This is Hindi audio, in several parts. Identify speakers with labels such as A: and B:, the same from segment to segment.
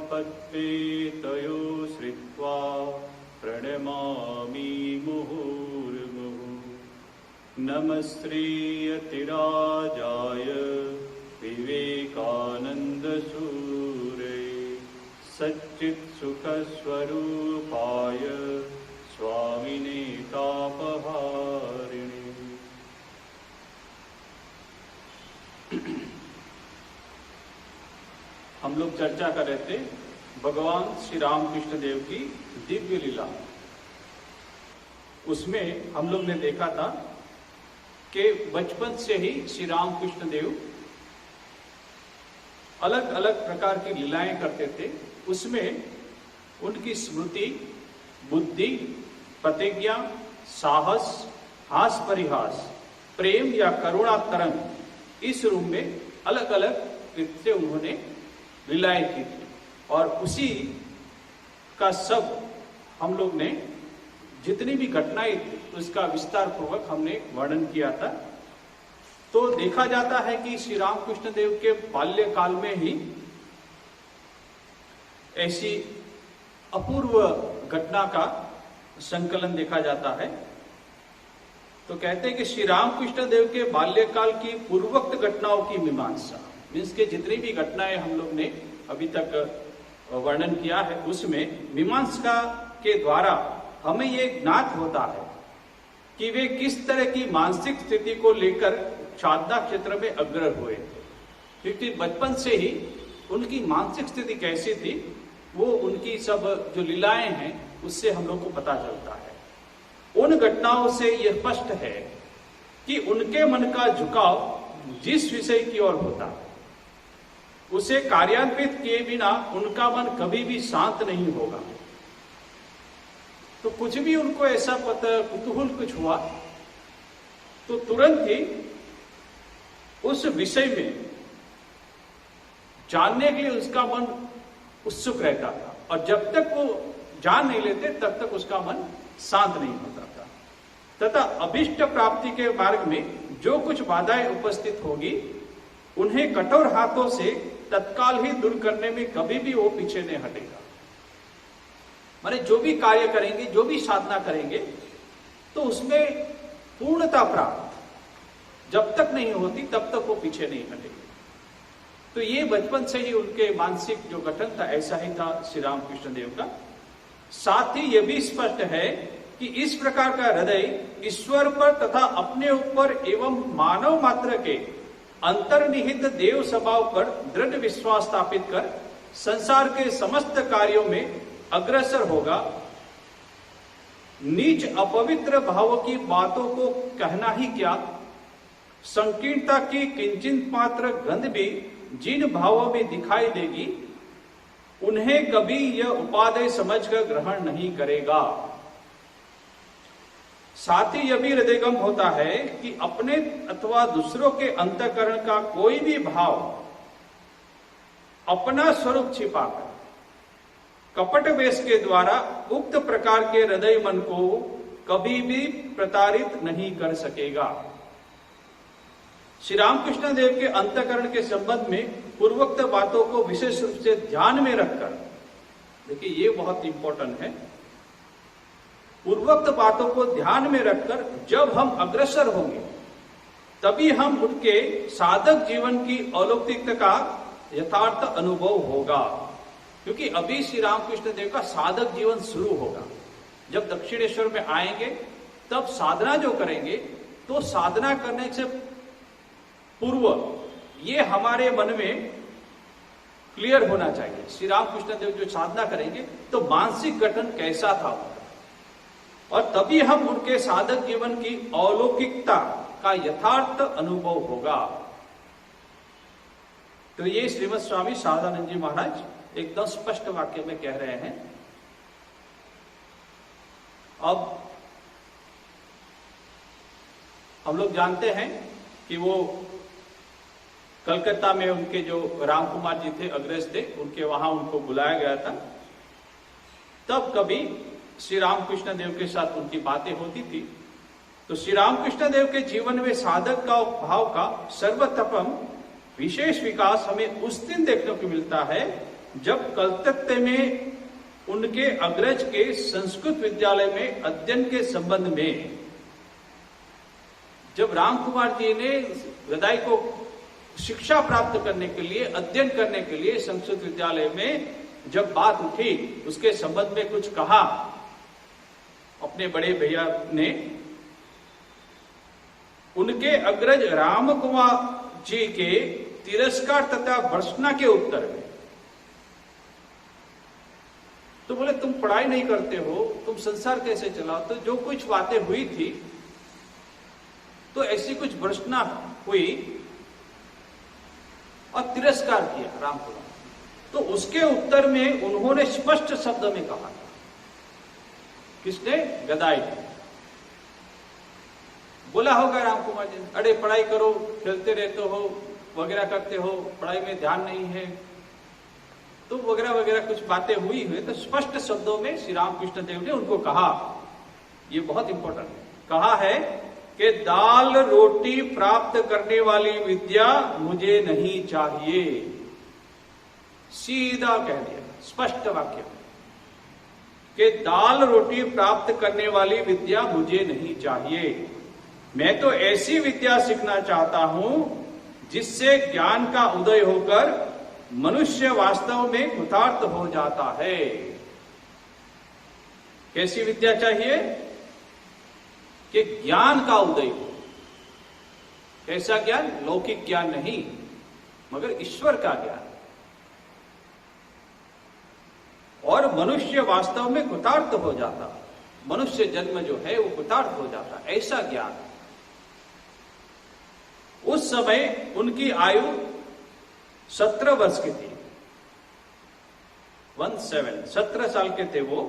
A: पद्मे तयो श्रित्वा प्रणमामि मुहुर्मुहुः। नमस्तेऽतिराजाय विवेकानन्दसूरये सच्चित्सुखस्वरूपाय स्वामिने तापहारिणे। हम लोग चर्चा कर रहे थे भगवान श्री रामकृष्ण देव की दिव्य लीला। उसमें हम लोग ने देखा था कि बचपन से ही श्री रामकृष्ण देव अलग अलग प्रकार की लीलाएं करते थे। उसमें उनकी स्मृति, बुद्धि, प्रतिज्ञा, साहस, हास परिहास, प्रेम या करुणा तरंग, इस रूप में अलग अलग रीत से उन्होंने लीलाएं की थी। और उसी का सब हम लोग ने जितनी भी घटनाएं थी उसका विस्तार पूर्वक हमने वर्णन किया था। तो देखा जाता है कि श्री रामकृष्ण देव के बाल्यकाल में ही ऐसी अपूर्व घटना का संकलन देखा जाता है। तो कहते हैं कि श्री रामकृष्ण देव के बाल्यकाल की पूर्वोक्त घटनाओं की मीमांसा, मीन्स के जितनी भी घटनाएं हम लोग ने अभी तक वर्णन किया है उसमें मीमांसा के द्वारा हमें ये ज्ञात होता है कि वे किस तरह की मानसिक स्थिति को लेकर साधना क्षेत्र में अग्रसर हुए थे। क्योंकि बचपन से ही उनकी मानसिक स्थिति कैसी थी वो उनकी सब जो लीलाएं हैं उससे हम लोग को पता चलता है। उन घटनाओं से यह स्पष्ट है कि उनके मन का झुकाव जिस विषय की ओर होता है उसे कार्यान्वित किए बिना उनका मन कभी भी शांत नहीं होगा। तो कुछ भी उनको ऐसा कुतूहल कुछ हुआ तो तुरंत ही उस विषय में जानने के लिए उसका मन उत्सुक रहता था, और जब तक वो जान नहीं लेते तब तक उसका मन शांत नहीं होता था। तथा अभिष्ट प्राप्ति के मार्ग में जो कुछ बाधाएं उपस्थित होगी उन्हें कठोर हाथों से तत्काल ही दूर करने में कभी भी वो पीछे नहीं हटेगा। माने जो भी कार्य करेंगे, जो भी साधना करेंगे, तो उसमें पूर्णता प्राप्त जब तक नहीं होती तब तक वो पीछे नहीं हटेंगे। तो ये बचपन से ही उनके मानसिक जो गठन था ऐसा ही था श्री रामकृष्ण देव का। साथ ही यह भी स्पष्ट है कि इस प्रकार का हृदय ईश्वर पर तथा अपने ऊपर एवं मानव मात्र के अंतर्निहित देव स्वभाव पर दृढ़ विश्वास स्थापित कर संसार के समस्त कार्यों में अग्रसर होगा। नीच अपवित्र भावों की बातों को कहना ही क्या, संकीर्णता की किंचित मात्र गंध भी जिन भावों में दिखाई देगी उन्हें कभी यह उपादेय समझकर ग्रहण नहीं करेगा। साथ ही यह भी हृदयगम होता है कि अपने अथवा दूसरों के अंतःकरण का कोई भी भाव अपना स्वरूप छिपाकर कपट वेश के द्वारा उक्त प्रकार के हृदय मन को कभी भी प्रताड़ित नहीं कर सकेगा। श्री रामकृष्ण देव के अंतःकरण के संबंध में पूर्वोक्त बातों को विशेष रूप से ध्यान में रखकर, देखिए ये बहुत इंपॉर्टेंट है, पूर्वोक्त बातों को ध्यान में रखकर जब हम अग्रसर होंगे तभी हम उनके साधक जीवन की अलौकिकता का यथार्थ अनुभव होगा। क्योंकि अभी श्री रामकृष्ण देव का साधक जीवन शुरू होगा। जब दक्षिणेश्वर में आएंगे तब साधना जो करेंगे तो साधना करने से पूर्व ये हमारे मन में क्लियर होना चाहिए। श्री रामकृष्ण देव जो साधना करेंगे तो मानसिक गठन कैसा था और तभी हम उनके साधक जीवन की अलौकिकता का यथार्थ अनुभव होगा। तो ये श्रीमद स्वामी शारदानंद जी महाराज एकदम स्पष्ट वाक्य में कह रहे हैं। अब हम लोग जानते हैं कि वो कलकत्ता में उनके जो राम कुमार जी थे, अग्रज थे, उनके वहां उनको बुलाया गया था। तब कभी श्री रामकृष्ण देव के साथ उनकी बातें होती थी। तो श्री रामकृष्ण देव के जीवन में साधक का भाव का सर्वप्रथम विशेष विकास हमें उस दिन देखने को मिलता है जब कलकत्ते में उनके अग्रज के संस्कृत विद्यालय में अध्ययन के संबंध में जब राम कुमार जी ने गदाई को शिक्षा प्राप्त करने के लिए, अध्ययन करने के लिए संस्कृत विद्यालय में जब बात उठी, उसके संबंध में कुछ कहा अपने बड़े भैया ने, उनके अग्रज राम कुमार जी के तिरस्कार तथा भर्त्सना के उत्तर में तो बोले तुम पढ़ाई नहीं करते हो, तुम संसार कैसे चलाओ। तो जो कुछ बातें हुई थी तो ऐसी कुछ भर्त्सना हुई और तिरस्कार किया राम कुमार। तो उसके उत्तर में उन्होंने स्पष्ट शब्द में कहा था, किसने? गदाई बोला होगा राम कुमार जी, अरे पढ़ाई करो, खेलते रहते हो, वगैरह करते हो, पढ़ाई में ध्यान नहीं है, तो वगैरह वगैरह कुछ बातें हुई है। तो स्पष्ट शब्दों में श्री रामकृष्ण देव ने उनको कहा, ये बहुत इंपॉर्टेंट है, कहा है कि दाल रोटी प्राप्त करने वाली विद्या मुझे नहीं चाहिए। सीधा कह दिया, स्पष्ट वाक्य कि दाल रोटी प्राप्त करने वाली विद्या मुझे नहीं चाहिए। मैं तो ऐसी विद्या सीखना चाहता हूं जिससे ज्ञान का उदय होकर मनुष्य वास्तव में कृतार्थ हो जाता है। कैसी विद्या चाहिए? कि ज्ञान का उदय हो। कैसा ज्ञान? लौकिक ज्ञान नहीं, मगर ईश्वर का ज्ञान, और मनुष्य वास्तव में कृतार्थ हो जाता, मनुष्य जन्म जो है वो कृतार्थ हो जाता, ऐसा ज्ञान। उस समय उनकी आयु 17 वर्ष की थी, 17 साल के थे वो,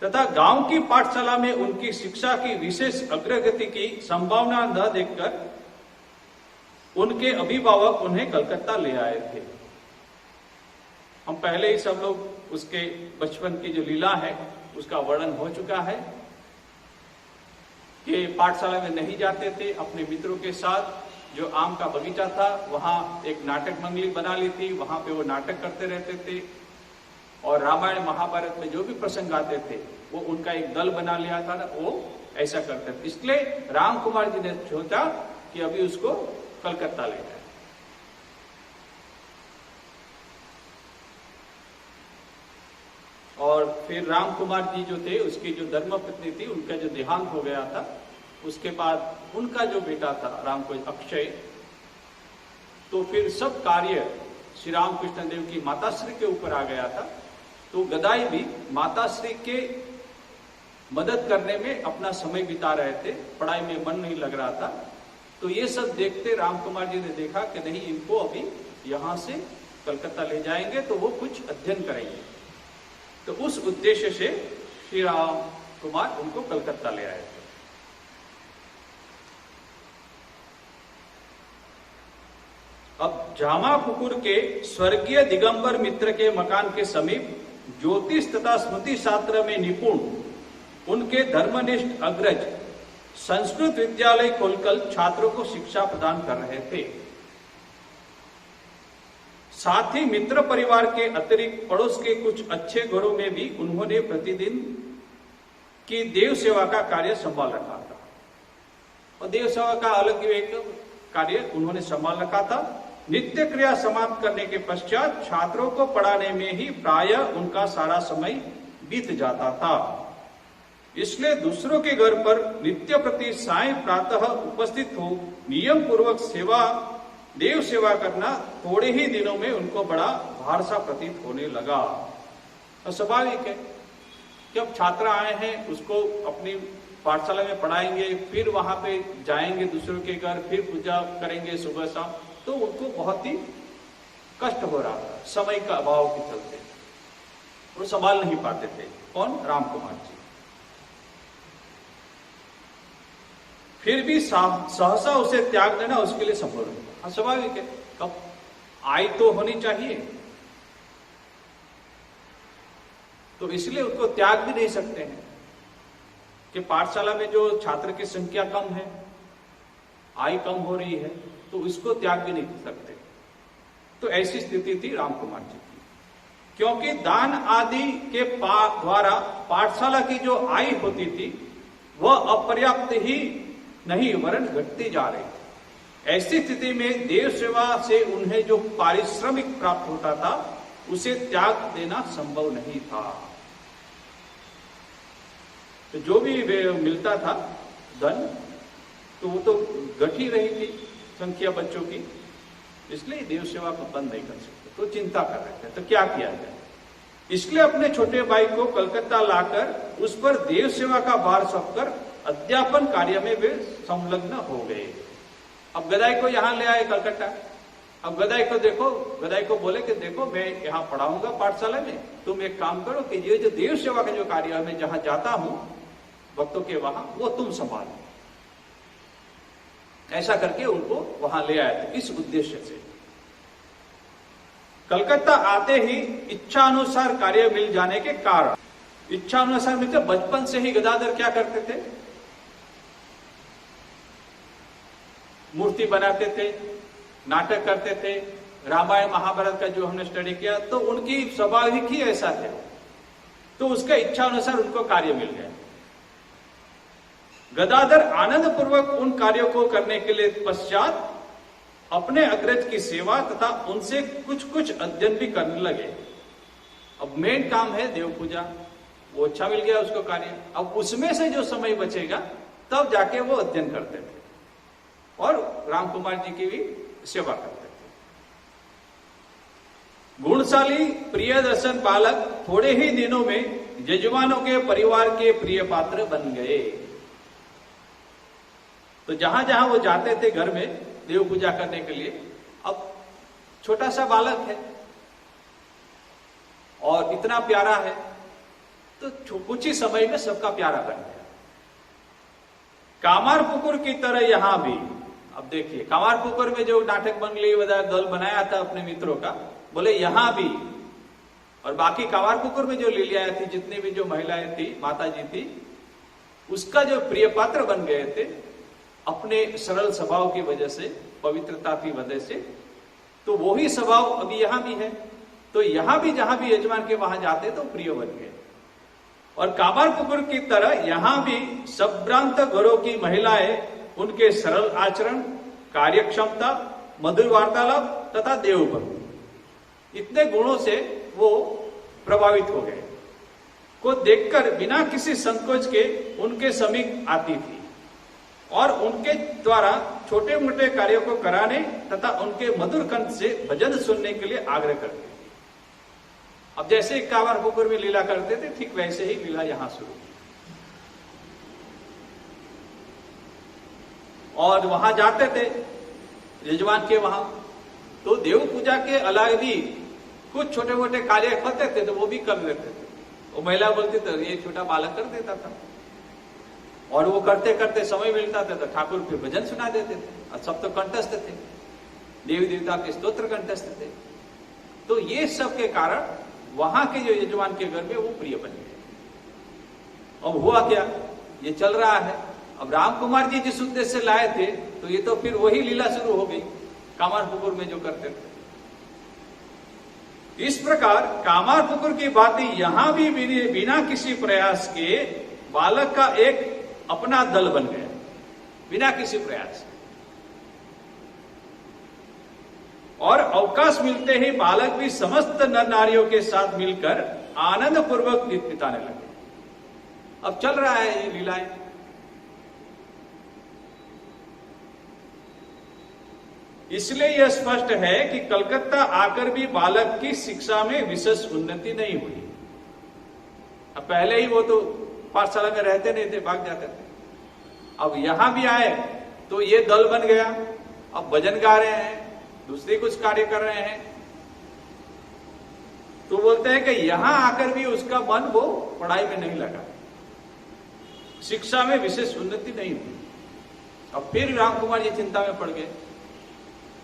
A: तथा गांव की पाठशाला में उनकी शिक्षा की विशेष अग्रगति की संभावना न देखकर उनके अभिभावक उन्हें कलकत्ता ले आए थे। हम पहले ही सब लोग उसके बचपन की जो लीला है उसका वर्णन हो चुका है कि पाठशाला में नहीं जाते थे, अपने मित्रों के साथ जो आम का बगीचा था वहां एक नाटक मंडली बना ली थी, वहां पे वो नाटक करते रहते थे, और रामायण महाभारत में जो भी प्रसंग आते थे वो उनका एक दल बना लिया था ना, वो ऐसा करते थे। इसलिए राम कुमार जी ने सोचा कि अभी उसको कलकत्ता ले जाए। और फिर राम कुमार जी जो थे, उसकी जो धर्मपत्नी थी, उनका जो देहांत हो गया था, उसके बाद उनका जो बेटा था राम को अक्षय, तो फिर सब कार्य श्री रामकृष्ण देव की माताश्री के ऊपर आ गया था। तो गदाई भी माताश्री के मदद करने में अपना समय बिता रहे थे, पढ़ाई में मन नहीं लग रहा था। तो ये सब देखते राम कुमार जी ने देखा कि नहीं, इनको अभी यहां से कलकत्ता ले जाएंगे तो वो कुछ अध्ययन करेंगे। तो उस उद्देश्य से श्री राम कुमार उनको कलकत्ता ले आए थे। अब जामा पुकुर के स्वर्गीय दिगंबर मित्र के मकान के समीप ज्योतिष तथा स्मृति शास्त्र में निपुण उनके धर्मनिष्ठ अग्रज संस्कृत विद्यालय खोलकर छात्रों को शिक्षा प्रदान कर रहे थे। साथ ही मित्र परिवार के अतिरिक्त पड़ोस के कुछ अच्छे घरों में भी उन्होंने प्रतिदिन की देव सेवा का कार्य संभाल रखा था। और देव सेवा का अलग एक कार्य उन्होंने संभाल रखा था। नित्य क्रिया समाप्त करने के पश्चात छात्रों को पढ़ाने में ही प्रायः उनका सारा समय बीत जाता था। इसलिए दूसरों के घर पर नित्य प्रति साय प्रातः उपस्थित हो नियम पूर्वक देव सेवा करना थोड़े ही दिनों में उनको बड़ा भार सा प्रतीत होने लगा। तो स्वाभाविक है कि अब छात्र आए हैं, उसको अपनी पाठशाला में पढ़ाएंगे, फिर वहां पे जाएंगे दूसरों के घर, फिर पूजा करेंगे सुबह शाम, तो उनको बहुत ही कष्ट हो रहा था, समय का अभाव के चलते वो संभाल नहीं पाते थे। कौन? राम कुमार जी। फिर भी सहसा उसे त्याग देना उसके लिए संभव नहीं। स्वाभाविक है, कब आय तो होनी चाहिए, तो इसलिए उसको त्याग भी नहीं सकते हैं कि पाठशाला में जो छात्र की संख्या कम है, आय कम हो रही है, तो इसको त्याग भी नहीं सकते। तो ऐसी स्थिति थी राम कुमार जी की। क्योंकि दान आदि के द्वारा पाठशाला की जो आय होती थी वह अपर्याप्त ही नहीं वरन घटती जा रही थी। ऐसी स्थिति में देव सेवा से उन्हें जो पारिश्रमिक प्राप्त होता था उसे त्याग देना संभव नहीं था। तो जो भी मिलता था धन तो वो तो घट ही रही थी संख्या बच्चों की, इसलिए देव सेवा को बंद नहीं कर सकते। तो चिंता कर रहे थे तो क्या किया जाए, इसलिए अपने छोटे भाई को कलकत्ता लाकर उस पर देव सेवा का भार सौंपकर अध्यापन कार्य में वे संलग्न हो गए। अब गदाई को यहां ले आए कलकत्ता। अब गदाई को देखो, गदाई को बोले कि देखो मैं यहां पढ़ाऊंगा पाठशाला में, तुम एक काम करो कि ये जो देव सेवा का जो कार्य है मैं जहां जाता हूं भक्तों के वहां वो तुम संभालो। ऐसा करके उनको वहां ले आए थे इस उद्देश्य से। कलकत्ता आते ही इच्छा अनुसार कार्य मिल जाने के कारण, इच्छा अनुसार मिलते बचपन से ही गदाधर क्या करते थे, मूर्ति बनाते थे, नाटक करते थे। रामायण महाभारत का जो हमने स्टडी किया तो उनकी स्वाभाविक ही ऐसा थे, तो उसका इच्छा अनुसार उनको कार्य मिल गया। गदाधर आनंद पूर्वक उन कार्यों को करने के लिए पश्चात अपने अग्रज की सेवा तथा उनसे कुछ कुछ अध्ययन भी करने लगे। अब मेन काम है देव पूजा, वो अच्छा मिल गया उसको कार्य। अब उसमें से जो समय बचेगा तब जाके वो अध्ययन करते थे और राम कुमार जी की भी सेवा करते थे। गुणशाली प्रियदर्शन बालक थोड़े ही दिनों में यजमानों के परिवार के प्रिय पात्र बन गए। तो जहां जहां वो जाते थे घर में देव पूजा करने के लिए, अब छोटा सा बालक है और इतना प्यारा है तो कुछ ही समय में सबका प्यारा बन गया। कामार पुकुर की तरह यहां भी, अब देखिए कामार पुकुर में जो नाटक मंडली दल बनाया था अपने मित्रों का, बोले यहां भी और बाकी कामार पुकुर में जो लीलाएं थी, जितनी भी जो महिलाएं थी, माता जी थी, उसका जो प्रिय पात्र बन गए थे अपने सरल स्वभाव की वजह से, पवित्रता की वजह से। तो वही स्वभाव अभी यहां भी है। तो यहां भी जहां भी यजमान के वहां जाते तो प्रिय बन गए। और कामार पुकुर की तरह यहां भी संभ्रांत घरों की महिलाएं उनके सरल आचरण, कार्यक्षमता, मधुर वार्तालाप तथा देवभक्ति, इतने गुणों से वो प्रभावित हो गए को देखकर बिना किसी संकोच के उनके समीप आती थी और उनके द्वारा छोटे मोटे कार्यों को कराने तथा उनके मधुर कंठ से भजन सुनने के लिए आग्रह करते। अब जैसे कामार पुकुर में लीला करते थे ठीक वैसे ही लीला यहां शुरू की। और वहां जाते थे यजमान के वहां, तो देव पूजा के अलावा भी कुछ छोटे मोटे कार्य होते थे तो वो भी कर लेते थे। वो महिला बोलती तो ये छोटा बालक कर देता था और वो करते करते समय मिलता था तो ठाकुर फिर भजन सुना देते थे। और सब तो कंठस्थ थे, देवी देवता के स्तोत्र कंठस्थ थे। तो ये सब के कारण वहां के जो यजमान के घर में वो प्रिय बन गए। अब हुआ क्या, ये चल रहा है। अब राम कुमार जी जिस उद्देश्य से लाए थे तो ये तो फिर वही लीला शुरू हो गई कामार पुकुर में जो करते थे। इस प्रकार कामार पुकुर की बातें यहां भी बिना किसी प्रयास के बालक का एक अपना दल बन गया, बिना किसी प्रयास के। और अवकाश मिलते ही बालक भी समस्त नर नारियों के साथ मिलकर आनंद पूर्वक बिताने लगे। अब चल रहा है ये लीलाएं। इसलिए यह स्पष्ट है कि कलकत्ता आकर भी बालक की शिक्षा में विशेष उन्नति नहीं हुई। अब पहले ही वो तो पाठशाला में रहते नहीं थे, भाग जाते थे। अब यहां भी आए तो ये दल बन गया। अब भजन गा रहे हैं, दूसरे कुछ कार्य कर रहे हैं, तो बोलते हैं कि यहां आकर भी उसका मन वो पढ़ाई में नहीं लगा, शिक्षा में विशेष उन्नति नहीं हुई। अब फिर राम कुमार जी चिंता में पड़ गए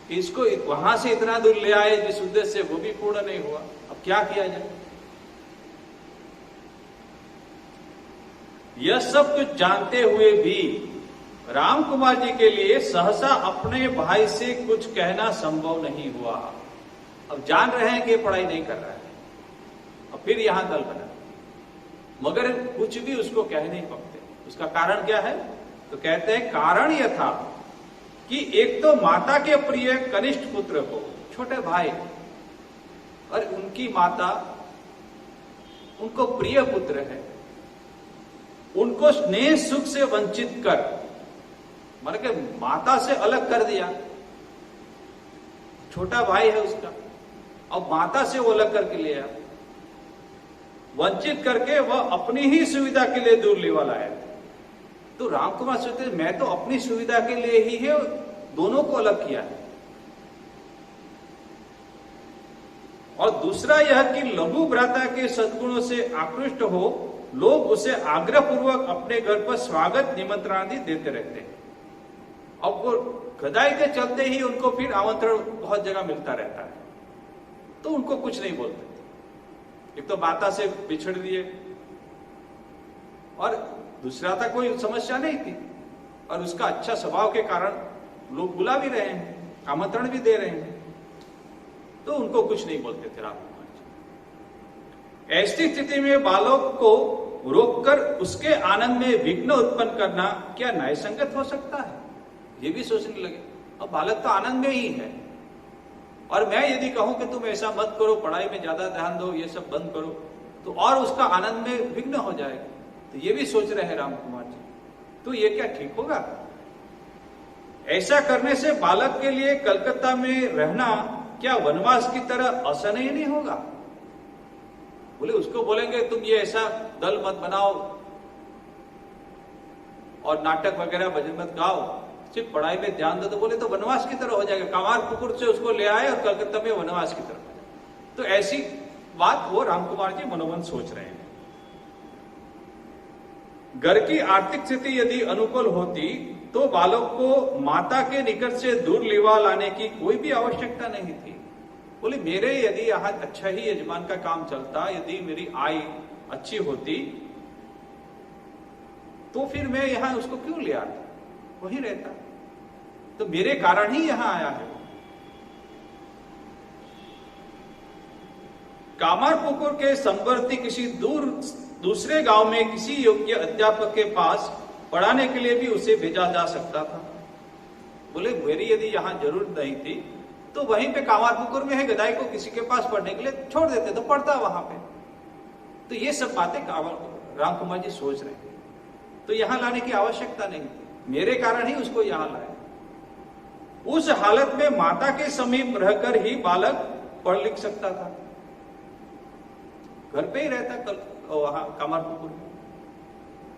A: कि इसको वहां से इतना दूर ले आए जिस उद्देश्य से, वो भी पूर्ण नहीं हुआ। अब क्या किया जाए। यह सब कुछ जानते हुए भी राम कुमार जी के लिए सहसा अपने भाई से कुछ कहना संभव नहीं हुआ। अब जान रहे हैं कि पढ़ाई नहीं कर रहा है, और फिर यहां दल बना, मगर कुछ भी उसको कह नहीं पाते। उसका कारण क्या है? तो कहते हैं कारण यह था कि एक तो माता के प्रिय कनिष्ठ पुत्र को, छोटे भाई, और उनकी माता उनको प्रिय पुत्र है, उनको स्नेह सुख से वंचित कर, मान के माता से अलग कर दिया। छोटा भाई है उसका, अब माता से वो अलग करके ले आया, वंचित करके वह अपनी ही सुविधा के लिए दूर लेवा लाया। तो राम कुमार सोचते मैं तो अपनी सुविधा के लिए ही है दोनों को अलग किया है। और दूसरा यह कि लघु भ्राता के सद्गुणों से आकृष्ट हो लोग उसे आग्रह पूर्वक अपने घर पर स्वागत निमंत्रण आदि देते रहते हैं। अब वो गदाई के चलते ही उनको फिर आमंत्रण बहुत जगह मिलता रहता है, तो उनको कुछ नहीं बोलते थे। एक तो माता से बिछड़ दिए, और दूसरा था कोई समस्या नहीं थी, और उसका अच्छा स्वभाव के कारण लोग बुला भी रहे हैं, आमंत्रण भी दे रहे हैं, तो उनको कुछ नहीं बोलते थे राम कुमार जी। ऐसी स्थिति में बालक को रोककर उसके आनंद में विघ्न उत्पन्न करना क्या न्यायसंगत हो सकता है? ये भी सोचने लगे। अब बालक तो आनंद में ही है, और मैं यदि कहूं कि तुम ऐसा मत करो, पढ़ाई में ज्यादा ध्यान दो, ये सब बंद करो, तो और उसका आनंद में विघ्न हो जाएगा। तो ये भी सोच रहे हैं राम कुमार जी, तो ये क्या ठीक होगा? ऐसा करने से बालक के लिए कलकत्ता में रहना क्या वनवास की तरह असहनीय नहीं होगा? बोले उसको बोलेंगे तुम ये ऐसा दल मत बनाओ और नाटक वगैरह भजन मत गाओ, सिर्फ पढ़ाई में ध्यान दो, तो बोले तो वनवास की तरह हो जाएगा। कामार पुकुर से उसको ले आए और कलकत्ता में वनवास की तरह। तो ऐसी बात वो राम कुमार जी मनोमन सोच रहे हैं। घर की आर्थिक स्थिति यदि अनुकूल होती तो बालक को माता के निकट से दूर लेवा लाने की कोई भी आवश्यकता नहीं थी। बोले मेरे यदि यहाँ अच्छा ही यजमान का काम चलता, यदि मेरी आय अच्छी होती, तो फिर मैं यहां उसको क्यों ले आता, वही रहता। तो मेरे कारण ही यहां आया है। कामारपुकुर के संवर्ती किसी दूसरे गांव में किसी योग्य अध्यापक के पास पढ़ाने के लिए भी उसे भेजा जा सकता था। बोले मेरी यदि यहां जरूरत नहीं थी तो वहीं पे कामारपुकुर में है गदाई को किसी के पास पढ़ने के लिए छोड़ देते, तो पढ़ता वहां पे। तो ये सब बातें राम कुमार जी सोच रहे थे। तो यहां लाने की आवश्यकता नहीं थी, मेरे कारण ही उसको यहां लाया। उस हालत में माता के समीप रहकर ही बालक पढ़ लिख सकता था, घर पे ही रहता वहां कामारपुकुर में।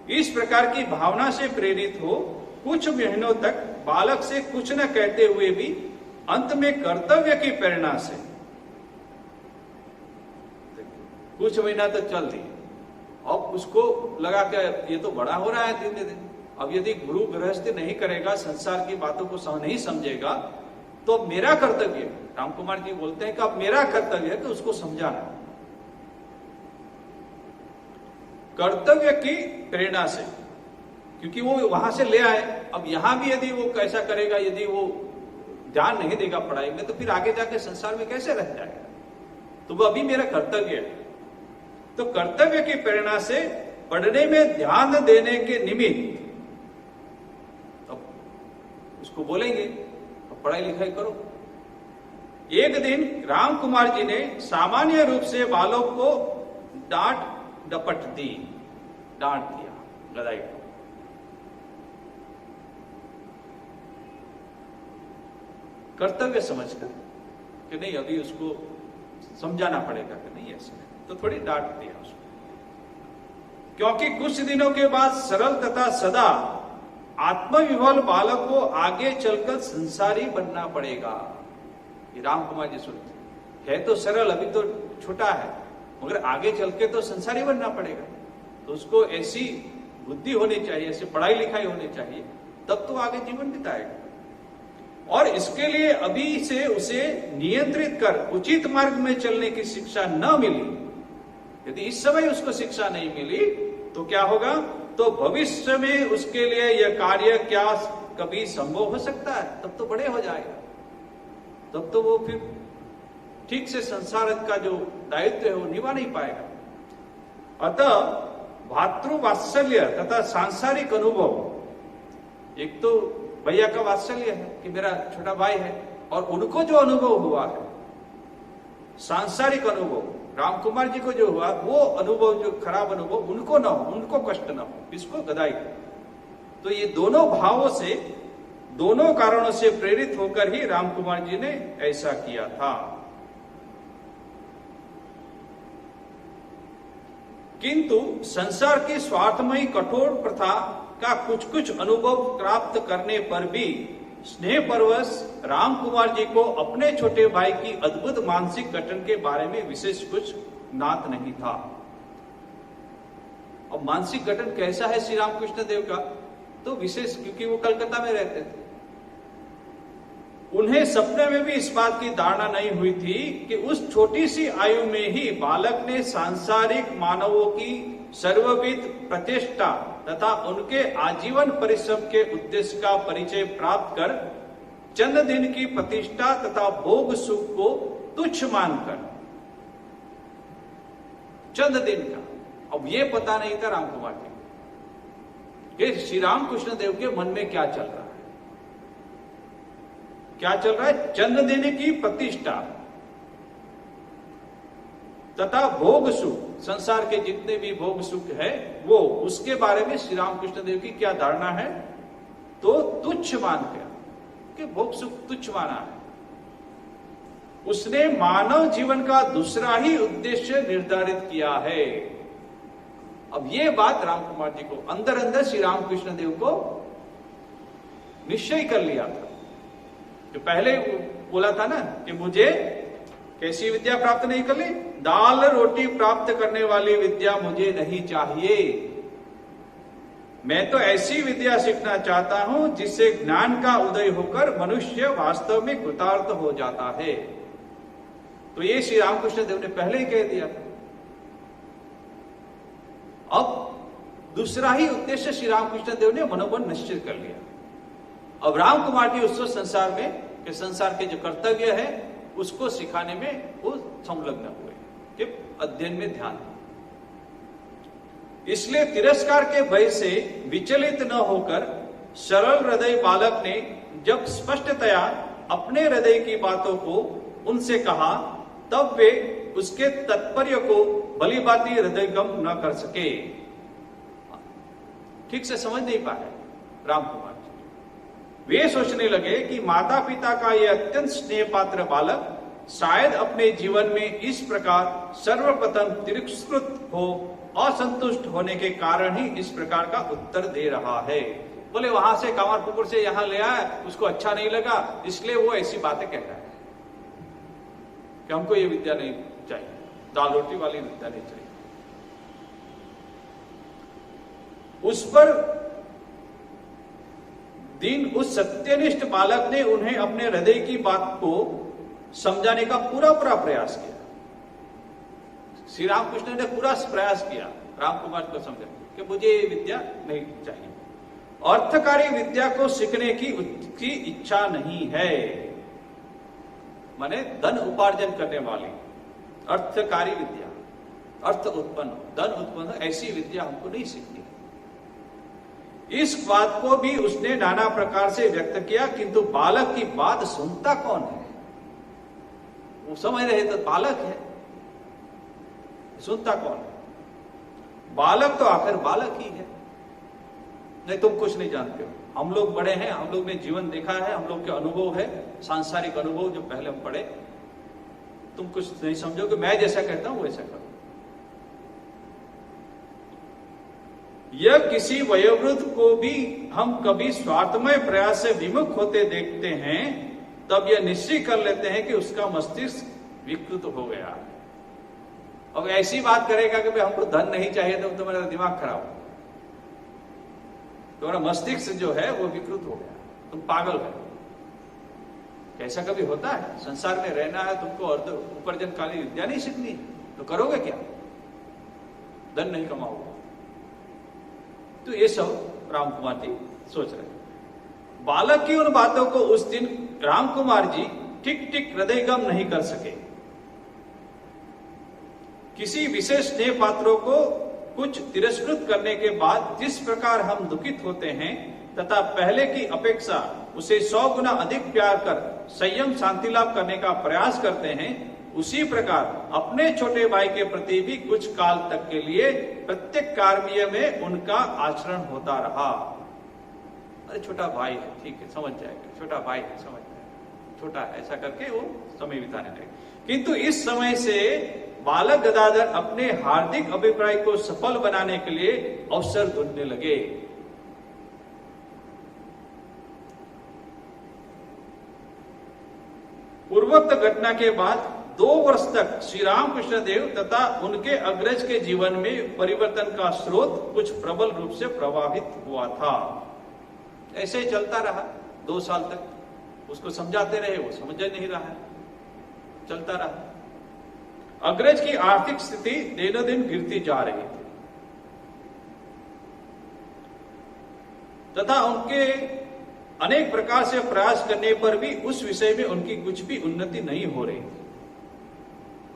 A: इस प्रकार की भावना से प्रेरित हो कुछ महीनों तक बालक से कुछ न कहते हुए भी अंत में कर्तव्य की प्रेरणा से कुछ महीना तक चल दी। अब उसको लगा कि ये तो बड़ा हो रहा है दिन दिन, अब यदि गुरु गृहस्थी नहीं करेगा, संसार की बातों को नहीं समझेगा, तो अब मेरा कर्तव्य है। राम कुमार जी बोलते हैं कि अब मेरा कर्तव्य है कि उसको समझाना। कर्तव्य की प्रेरणा से, क्योंकि वो वहां से ले आए, अब यहां भी यदि वो कैसा करेगा, यदि वो ध्यान नहीं देगा पढ़ाई में, तो फिर आगे जाके संसार में कैसे रह जाएगा। तो वो अभी मेरा कर्तव्य है। तो कर्तव्य की प्रेरणा से पढ़ने में ध्यान देने के निमित्त अब उसको बोलेंगे अब पढ़ाई लिखाई करो। एक दिन राम कुमार जी ने सामान्य रूप से बालक को डांट डपट दी, डांट दिया गदाई को। कर्तव्य समझकर कि नहीं अभी उसको समझाना पड़ेगा कि नहीं ऐसे, तो थोड़ी डांट दिया उसको। क्योंकि कुछ दिनों के बाद सरल तथा सदा आत्मविह्वल बालक को आगे चलकर संसारी बनना पड़ेगा। ये राम कुमार जी सुनते है तो सरल, अभी तो छोटा है, मगर आगे चल के तो संसारी बनना पड़ेगा। तो उसको ऐसी बुद्धि होनी चाहिए, ऐसी पढ़ाई लिखाई होनी चाहिए, तब तो आगे जीवन बिताएगा। और इसके लिए अभी से उसे नियंत्रित कर उचित मार्ग में चलने की शिक्षा न मिली, यदि इस समय उसको शिक्षा नहीं मिली तो क्या होगा, तो भविष्य में उसके लिए यह कार्य क्या कभी संभव हो सकता है। तब तो बड़े हो जाएगा, तब तो वो फिर ठीक से संसार का जो दायित्व है वो निभा नहीं पाएगा। अतः भातृवात्सल्य तथा सांसारिक अनुभव, एक तो भैया का वात्सल्य है कि मेरा छोटा भाई है, और उनको जो अनुभव हुआ है सांसारिक अनुभव, राम कुमार जी को जो हुआ वो अनुभव, जो खराब अनुभव उनको ना हो, उनको कष्ट ना हो, इसको गदाई हो। तो ये दोनों भावों से, दोनों कारणों से प्रेरित होकर ही राम कुमार जी ने ऐसा किया था। किंतु संसार की स्वार्थमयी कठोर प्रथा का कुछ कुछ अनुभव प्राप्त करने पर भी स्नेह परवश राम कुमार जी को अपने छोटे भाई की अद्भुत मानसिक गठन के बारे में विशेष कुछ ज्ञात नहीं था। अब मानसिक गठन कैसा है श्री रामकृष्ण देव का, तो विशेष, क्योंकि वो कलकत्ता में रहते थे, उन्हें सपने में भी इस बात की धारणा नहीं हुई थी कि उस छोटी सी आयु में ही बालक ने सांसारिक मानवों की सर्वविध प्रचेष्टा तथा उनके आजीवन परिश्रम के उद्देश्य का परिचय प्राप्त कर चंद दिन की प्रतिष्ठा तथा भोग सुख को तुच्छ मानकर, चंद दिन का, अब ये पता नहीं था राम कुमार जी कि श्री रामकृष्ण देव के मन में क्या चल रहा है। क्या चल रहा है? चंद दिन की प्रतिष्ठा तथा भोग सुख, संसार के जितने भी भोग सुख है वो, उसके बारे में श्री रामकृष्ण देव की क्या धारणा है, तो तुच्छ मान गया कि भोग सुख तुच्छ माना है। उसने मानव जीवन का दूसरा ही उद्देश्य निर्धारित किया है। अब ये बात राम कुमार जी को अंदर अंदर श्री रामकृष्ण देव को निश्चय कर लिया था। जो पहले बोला था ना कि मुझे कैसी विद्या प्राप्त नहीं कर ली, दाल रोटी प्राप्त करने वाली विद्या मुझे नहीं चाहिए, मैं तो ऐसी विद्या सीखना चाहता हूं जिससे ज्ञान का उदय होकर मनुष्य वास्तव में कृतार्थ हो जाता है। तो ये श्री रामकृष्ण देव ने पहले ही कह दिया था। अब दूसरा ही उद्देश्य श्री रामकृष्ण देव ने मनोमन निश्चित कर लिया। अब राम कुमार जी उस संसार में के संसार के जो कर्तव्य है उसको सिखाने में वो संलग्न हुए कि अध्ययन में ध्यान। इसलिए तिरस्कार के भय से विचलित न होकर सरल हृदय बालक ने जब स्पष्टतया अपने हृदय की बातों को उनसे कहा, तब वे उसके तात्पर्य को भली भांति हृदयगम न कर सके, ठीक से समझ नहीं पाए राम कुमार जी। वे सोचने लगे कि माता पिता का यह अत्यंत स्नेह पात्र बालक शायद अपने जीवन में इस प्रकार सर्वप्रथम तिरस्कृत हो, असंतुष्ट होने के कारण ही इस प्रकार का उत्तर दे रहा है। बोले वहां से कांवरपुकुर से यहां ले आया, उसको अच्छा नहीं लगा, इसलिए वो ऐसी बातें कह रहा है कि हमको ये विद्या नहीं चाहिए, दाल रोटी वाली विद्या नहीं चाहिए। उस पर दिन उस सत्यनिष्ठ बालक ने उन्हें अपने हृदय की बात को समझाने का पूरा प्रयास किया। श्री रामकृष्ण ने पूरा प्रयास किया राम कुमार को समझाने कि मुझे ये विद्या नहीं चाहिए, अर्थकारी विद्या को सीखने की इच्छा नहीं है, माने धन उपार्जन करने वाली अर्थकारी विद्या, अर्थ उत्पन्न, धन उत्पन्न, ऐसी विद्या हमको नहीं सीखनी। इस बात को भी उसने नाना प्रकार से व्यक्त किया, किंतु बालक की बात सुनता कौन है? वो समझ रहे तो बालक है, सुनता कौन है? बालक तो आखिर बालक ही है। नहीं, तुम कुछ नहीं जानते हो, हम लोग बड़े हैं, हम लोग ने जीवन देखा है, हम लोग के अनुभव है, सांसारिक अनुभव जो पहले हम पढ़े, तुम कुछ नहीं समझोगे, मैं जैसा कहता हूं वैसा करो। यह किसी वयोवृद्ध को भी हम कभी स्वार्थमय प्रयास से विमुख होते देखते हैं, तब यह निश्चय कर लेते हैं कि उसका मस्तिष्क विकृत हो गया है। अब ऐसी बात करेगा कि भाई हमको धन नहीं चाहिए, तो तुम्हारा दिमाग खराब हो, तुम्हारा मस्तिष्क जो है वो विकृत हो गया, तुम पागल है। कैसा कभी होता है? संसार में रहना है तुमको, अर्थ उपार्जनकारी विद्या नहीं सीखनी है, तो करोगे क्या? धन नहीं कमाओगे। तो ये सब राम कुमार जी सोच रहे। बालक की उन बातों को उस दिन राम कुमार जी ठीक ठीक हृदयगम नहीं कर सके। किसी विशेष स्नेह पात्रों को कुछ तिरस्कृत करने के बाद जिस प्रकार हम दुखित होते हैं तथा पहले की अपेक्षा उसे 100 गुना अधिक प्यार कर संयम शांति लाभ करने का प्रयास करते हैं, उसी प्रकार अपने छोटे भाई के प्रति भी कुछ काल तक के लिए प्रत्येक कार्य में उनका आचरण होता रहा। अरे छोटा भाई है, ठीक है, समझ जाएगा, छोटा भाई है, समझ जाएगा, छोटा है, ऐसा करके वो समय बिताने लगे। किंतु इस समय से बालक गदाधर अपने हार्दिक अभिप्राय को सफल बनाने के लिए अवसर ढूंढने लगे। पूर्वोक्त घटना के बाद 2 वर्ष तक श्री रामकृष्ण देव तथा उनके अग्रज के जीवन में परिवर्तन का स्रोत कुछ प्रबल रूप से प्रभावित हुआ था। ऐसे ही चलता रहा 2 साल तक, उसको समझाते रहे, वो समझ नहीं रहा है, चलता रहा। अग्रज की आर्थिक स्थिति दिन दिन गिरती जा रही थी तथा उनके अनेक प्रकार से प्रयास करने पर भी उस विषय में उनकी कुछ भी उन्नति नहीं हो रही थी।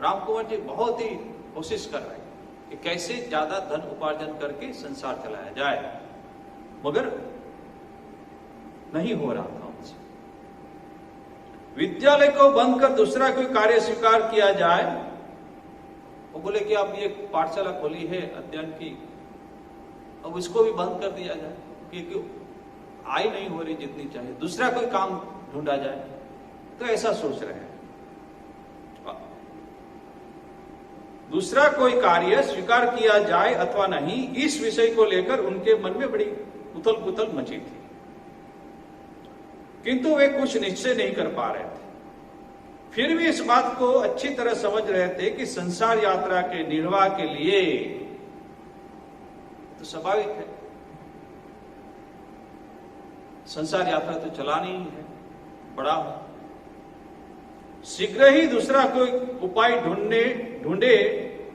A: राम कुंवर जी बहुत ही कोशिश कर रहे हैं कि कैसे ज्यादा धन उपार्जन करके संसार चलाया जाए, मगर नहीं हो रहा था उनसे। विद्यालय को बंद कर दूसरा कोई कार्य स्वीकार किया जाए, वो बोले कि अब ये पाठशाला खोली है अध्ययन की, अब इसको भी बंद कर दिया जाए क्योंकि आय नहीं हो रही जितनी चाहिए, दूसरा कोई काम ढूंढा जाए, तो ऐसा सोच रहे हैं। दूसरा कोई कार्य स्वीकार किया जाए अथवा नहीं, इस विषय को लेकर उनके मन में बड़ी उथल पुथल मची थी, किंतु वे कुछ निश्चय नहीं कर पा रहे थे। फिर भी इस बात को अच्छी तरह समझ रहे थे कि संसार यात्रा के निर्वाह के लिए तो स्वाभाविक है, संसार यात्रा तो चलानी ही है, बड़ा हो, शीघ्र ही दूसरा कोई उपाय ढूंढे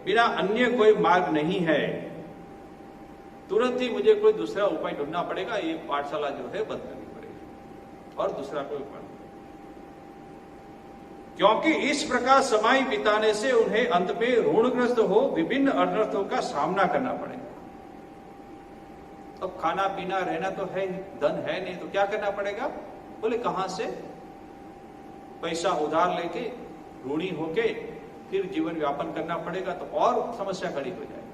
A: बिना अन्य कोई मार्ग नहीं है। तुरंत ही मुझे कोई दूसरा उपाय ढूंढना पड़ेगा, ये पाठशाला जो है बंद करनी पड़ेगी और दूसरा कोई उपाय, क्योंकि इस प्रकार समय बिताने से उन्हें अंत में ऋणग्रस्त हो विभिन्न अनर्थों का सामना करना पड़ेगा। अब खाना पीना रहना तो है, धन है नहीं, तो क्या करना पड़ेगा? बोले कहां से पैसा उधार लेके ऋणी होके फिर जीवन व्यापन करना पड़ेगा, तो और समस्या खड़ी हो जाएगी,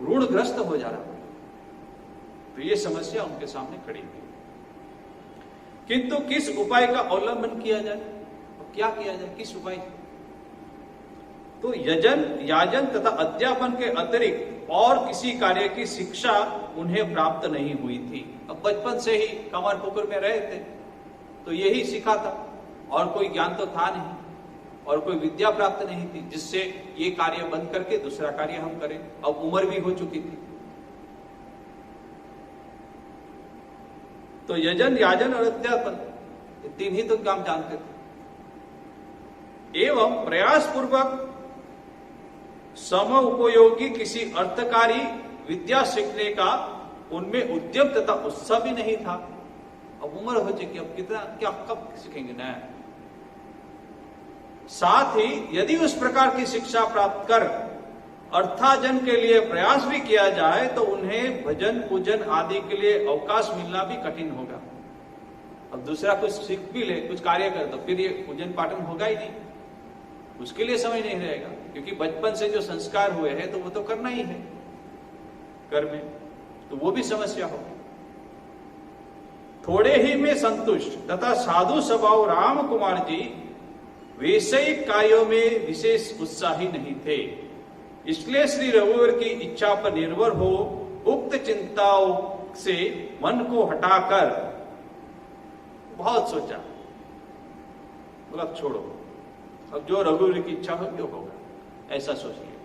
A: ऋणग्रस्त हो जाना पड़ेगा। तो ये समस्या उनके सामने खड़ी हुई। किंतु किस उपाय का अवलंबन किया जाए, तो क्या किया जाए, किस उपाय? तो यजन याजन तथा अध्यापन के अतिरिक्त और किसी कार्य की शिक्षा उन्हें प्राप्त नहीं हुई थी। अब बचपन से ही कमर पुकुर में रहे थे तो यही सीखा था, और कोई ज्ञान तो था नहीं और कोई विद्या प्राप्त नहीं थी जिससे ये कार्य बंद करके दूसरा कार्य हम करें। अब उम्र भी हो चुकी थी, तो यजन याजन और अध्यापन ये 3 ही तो काम जानते थे। एवं प्रयास पूर्वक सम उपयोगी किसी अर्थकारी विद्या सीखने का उनमें उद्यम तथा उत्साह भी नहीं था। अब उम्र हो चुकी, अब कितना क्या कब सीखेंगे ना। साथ ही यदि उस प्रकार की शिक्षा प्राप्त कर अर्थार्जन के लिए प्रयास भी किया जाए तो उन्हें भजन पूजन आदि के लिए अवकाश मिलना भी कठिन होगा। अब दूसरा कुछ सीख भी ले, कुछ कार्य कर, तो फिर ये पूजन पाठन होगा ही नहीं, उसके लिए समय नहीं रहेगा, क्योंकि बचपन से जो संस्कार हुए हैं तो वो तो करना ही है घर में, तो वो भी समस्या होगी। थोड़े ही में संतुष्ट तथा साधु स्वभाव राम कुमार जी वैषयिक कार्यों में विशेष उत्साही नहीं थे, इसलिए श्री रघुवीर की इच्छा पर निर्भर हो उक्त चिंताओं से मन को हटाकर बहुत सोचा, मतलब छोड़ो, अब जो रघुवीर की इच्छा होगी वो होगा, ऐसा सोच लिया।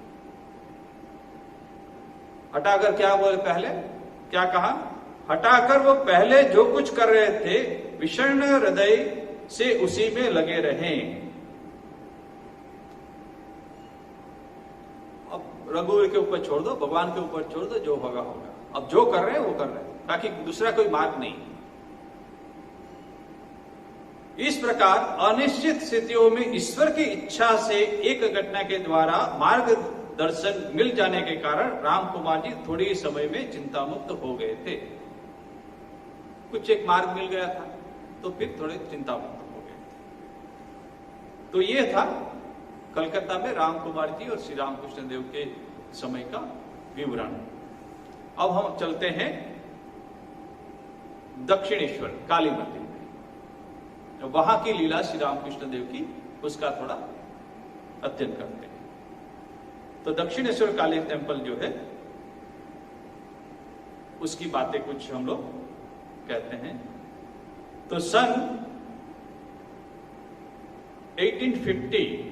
A: हटाकर क्या बोले, पहले क्या कहा, हटाकर वो पहले जो कुछ कर रहे थे विषण हृदय से उसी में लगे रहें। अब रघुवीर के ऊपर छोड़ दो, भगवान के ऊपर छोड़ दो, जो होगा होगा, अब जो कर रहे हैं वो कर रहे हैं, ताकि दूसरा कोई मार्ग नहीं। इस प्रकार अनिश्चित स्थितियों में ईश्वर की इच्छा से एक घटना के द्वारा मार्गदर्शन मिल जाने के कारण राम कुमार जी थोड़े ही समय में चिंता मुक्त हो गए थे। कुछ एक मार्ग मिल गया था तो फिर थोड़े चिंता मुक्त हो गए थे। तो ये था कलकत्ता में राम कुमार जी और श्री रामकृष्ण देव के समय का विवरण। अब हम चलते हैं दक्षिणेश्वर काली मंदिर में, वहां की लीला श्री रामकृष्ण देव की, उसका थोड़ा अध्ययन करते हैं। तो दक्षिणेश्वर काली टेम्पल जो है उसकी बातें कुछ हम लोग कहते हैं। तो सन 1850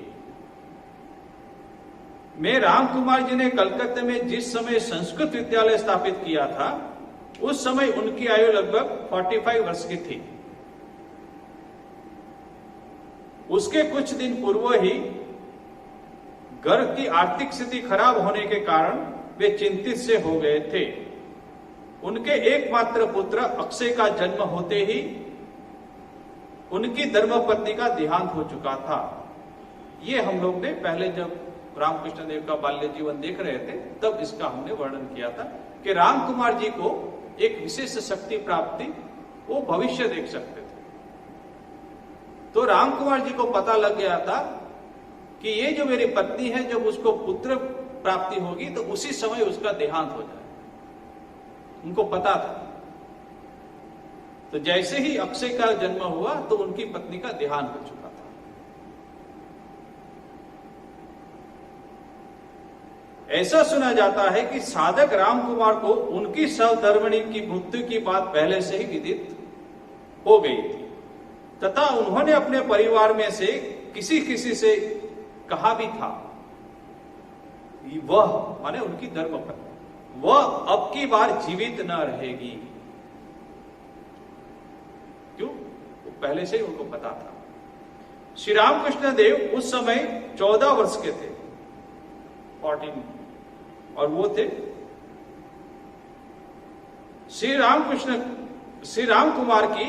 A: में राम कुमार जी ने कलकत्ते में जिस समय संस्कृत विद्यालय स्थापित किया था, उस समय उनकी आयु लगभग 45 वर्ष की थी। उसके कुछ दिन पूर्व ही घर की आर्थिक स्थिति खराब होने के कारण वे चिंतित से हो गए थे। उनके एकमात्र पुत्र अक्षय का जन्म होते ही उनकी धर्मपत्नी का देहांत हो चुका था। ये हम लोग ने पहले जब रामकृष्ण देव का बाल्य जीवन देख रहे थे तब इसका हमने वर्णन किया था कि राम कुमार जी को एक विशेष शक्ति प्राप्ति, वो भविष्य देख सकते थे। तो राम कुमार जी को पता लग गया था कि ये जो मेरी पत्नी है, जब उसको पुत्र प्राप्ति होगी तो उसी समय उसका देहांत हो जाए, उनको पता था। तो जैसे ही अक्षय का जन्म हुआ तो उनकी पत्नी का देहांत हो चुका था। ऐसा सुना जाता है कि साधक राम कुमार को उनकी सहधर्मिणी की मृत्यु की बात पहले से ही विदित हो गई थी तथा उन्होंने अपने परिवार में से किसी से कहा भी था, वह माने उनकी धर्मपत्नी, वह अब की बार जीवित न रहेगी। क्यों? वो पहले से ही उनको पता था। श्री रामकृष्ण देव उस समय 14 वर्ष के थे, 14, और वो थे श्री राम कुमार की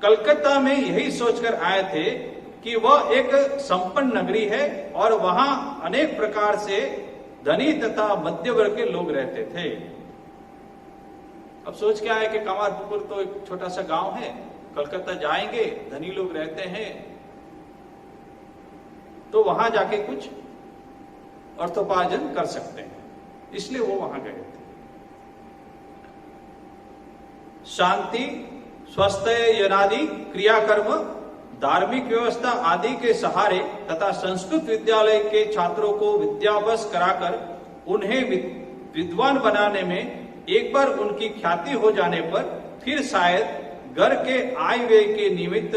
A: कलकत्ता में यही सोचकर आए थे कि वह एक संपन्न नगरी है और वहां अनेक प्रकार से धनी तथा मध्य वर्ग के लोग रहते थे। अब सोच के आए कि कामारपुकुर तो एक छोटा सा गांव है, कलकत्ता जाएंगे, धनी लोग रहते हैं, तो वहां जाके कुछ अर्थोपार्जन कर सकते हैं, इसलिए वो वहां गए थे। शांति, स्वास्थ्य यनादि क्रियाकर्म, धार्मिक व्यवस्था आदि के सहारे तथा संस्कृत विद्यालय के छात्रों को विद्याभ्यास कराकर उन्हें विद्वान बनाने में एक बार उनकी ख्याति हो जाने पर फिर शायद घर के आय व्यय के निमित्त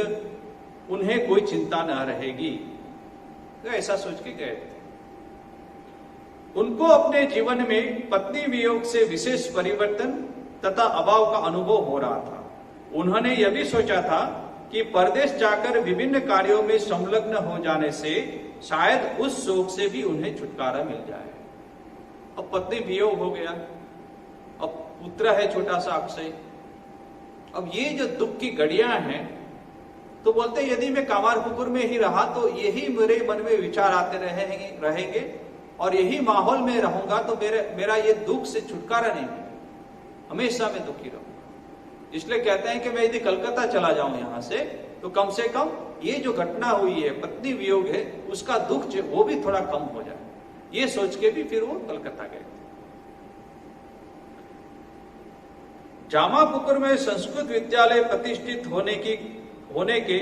A: उन्हें कोई चिंता न रहेगी, तो ऐसा सोच के गए थे। उनको अपने जीवन में पत्नी वियोग से विशेष परिवर्तन तथा अभाव का अनुभव हो रहा था। उन्होंने यह भी सोचा था कि परदेश जाकर विभिन्न कार्यों में संलग्न हो जाने से शायद उस शोक से भी उन्हें छुटकारा मिल जाए। अब पत्नी वियोग हो गया, अब पुत्र है छोटा सा अक्षय, अब ये जो दुख की घड़ियां हैं, तो बोलते यदि मैं कामारपुकुर में ही रहा तो यही मेरे मन में विचार आते रहेंगे और यही माहौल में रहूंगा तो मेरा ये दुख से छुटकारा नहीं मिलेगा, हमेशा मैं दुखी रहूंगा। इसलिए कहते हैं कि मैं यदि कलकत्ता चला जाऊं यहां से तो कम से कम ये जो घटना हुई है, पत्नी वियोग है, उसका दुख जो वो भी थोड़ा कम हो जाए, ये सोच के भी फिर वो कलकत्ता गए थे। जामापुकुर में संस्कृत विद्यालय प्रतिष्ठित होने के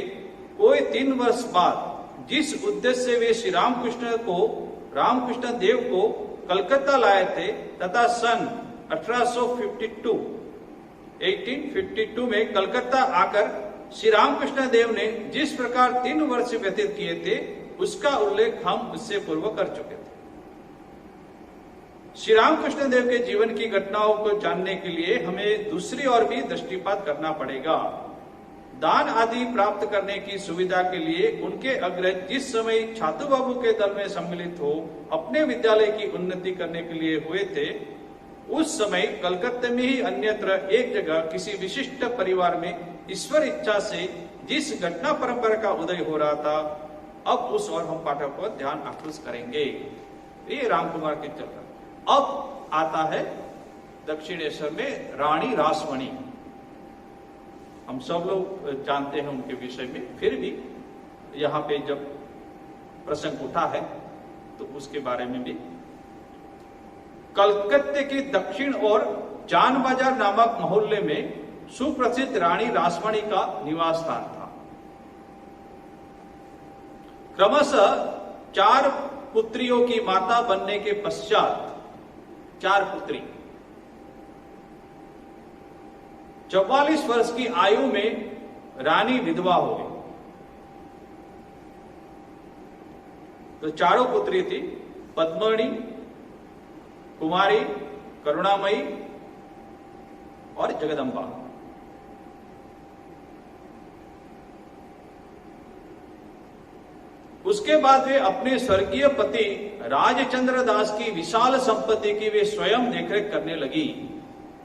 A: कोई 3 वर्ष बाद जिस उद्देश्य से वे श्री रामकृष्ण देव को कलकत्ता लाए थे तथा सन 1852 में कलकत्ता आकर श्री रामकृष्ण देव ने जिस प्रकार 3 वर्ष व्यतीत किए थे उसका उल्लेख हम इससे पूर्व कर चुके थे। श्री रामकृष्ण देव के जीवन की घटनाओं को जानने के लिए हमें दूसरी ओर भी दृष्टिपात करना पड़ेगा। दान आदि प्राप्त करने की सुविधा के लिए उनके अग्रज जिस समय छातू बाबू के दल में सम्मिलित हो अपने विद्यालय की उन्नति करने के लिए हुए थे, उस समय कलकत्ते में ही अन्यत्र एक जगह किसी विशिष्ट परिवार में ईश्वर इच्छा से जिस घटना परंपरा का उदय हो रहा था, अब उस और हम पाठक पर ध्यान आकृष्ट करेंगे। ये रामकुमार के चल रहा। अब आता है दक्षिणेश्वर में रानी रासमणी। हम सब लोग जानते हैं उनके विषय में, फिर भी यहाँ पे जब प्रसंग उठा है तो उसके बारे में भी। कलकत्ते की दक्षिण और जान बाजार नामक मोहल्ले में सुप्रसिद्ध रानी रासमणी का निवास स्थान था। क्रमशः 4 पुत्रियों की माता बनने के पश्चात 4 पुत्री 44 वर्ष की आयु में रानी विधवा हो गई। तो चारों पुत्री थी, पद्मणी, कुमारी, करुणामयी और जगदम्बा। उसके बाद वे अपने स्वर्गीय पति राजचंद्र दास की विशाल संपत्ति की वे स्वयं देखरेख करने लगी।